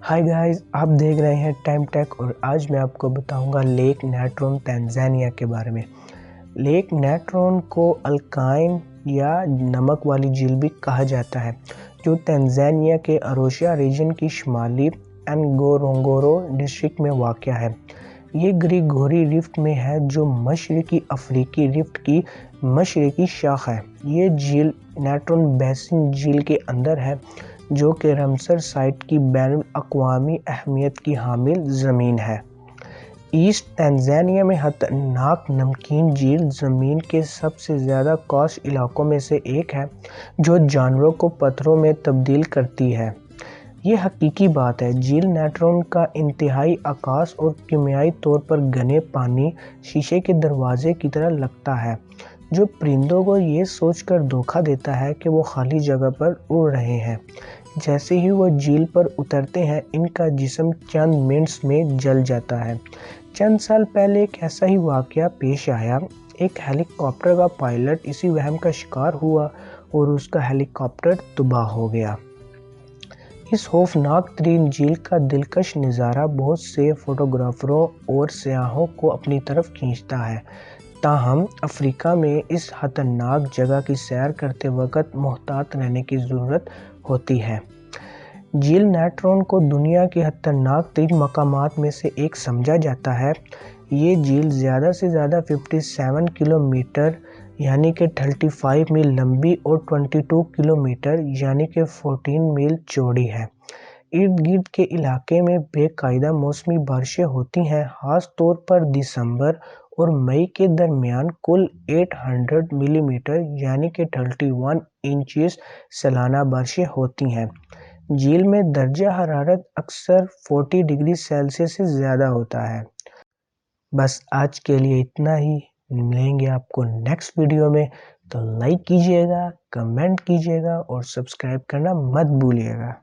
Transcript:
Hi guys, आप देख रहे हैं टाइम टेक और आज मैं आपको बताऊंगा लेक नेट्रॉन तंजानिया के बारे में। लेक नेट्रॉन को अल्काइन या नमक वाली झील भी कहा जाता है, जो तंजानिया के अरोशिया रीजन की शुमाली एनगोरोंगोरो डिस्ट्रिक्ट में वाक़या है। ये ग्रिगोरी रिफ्ट में है, जो मशरकी अफ्रीकी रिफ्ट की मशरकी शाख है। ये झील नेट्रॉन बेसिन झील के अंदर है, जो कि रामसर साइट की बैनुल-अक़वामी अहमियत की हामिल ज़मीन है। ईस्ट तंजानिया में खतरनाक नमकीन झील ज़मीन के सबसे ज़्यादा कॉस्ट इलाकों में से एक है, जो जानवरों को पत्थरों में तब्दील करती है। ये हकीकी बात है। झील नेट्रॉन का इंतहाई आकाश और कीमियाई तौर पर घने पानी शीशे के दरवाजे की तरह लगता है, जो परिंदों को ये सोचकर धोखा देता है कि वो खाली जगह पर उड़ रहे हैं। जैसे ही वो झील पर उतरते हैं, इनका जिस्म चंद मिनट्स में जल जाता है। चंद साल पहले एक ऐसा ही वाक़या पेश आया। एक हेलीकॉप्टर का पायलट इसी वहम का शिकार हुआ और उसका हेलीकॉप्टर तबाह हो गया। इस खौफनाक तरीन झील का दिलकश नज़ारा बहुत से फोटोग्राफरों और सयाहों को अपनी तरफ खींचता है। ताहम अफ्रीका में इस खतरनाक जगह की सैर करते वक्त मुहतात रहने की ज़रूरत होती है। झील नेट्रॉन को दुनिया के खतरनाक तरीन मकामात में से एक समझा जाता है। ये झील ज़्यादा से ज़्यादा 57 किलोमीटर यानी कि 35 मील लंबी और 22 किलोमीटर यानी कि 14 मील चौड़ी है। इर्द गिर्द के इलाके में बेकायदा मौसमी बारिशें होती हैं। ख़ास तौर पर दिसंबर और मई के दरमियान कुल 800 मिलीमीटर यानी कि 31 इंचेस सालाना बारिशें होती हैं। झील में दर्जा हरारत अक्सर 40 डिग्री सेल्सियस से ज़्यादा होता है। बस आज के लिए इतना ही। मिलेंगे आपको नेक्स्ट वीडियो में, तो लाइक कीजिएगा, कमेंट कीजिएगा और सब्सक्राइब करना मत भूलिएगा।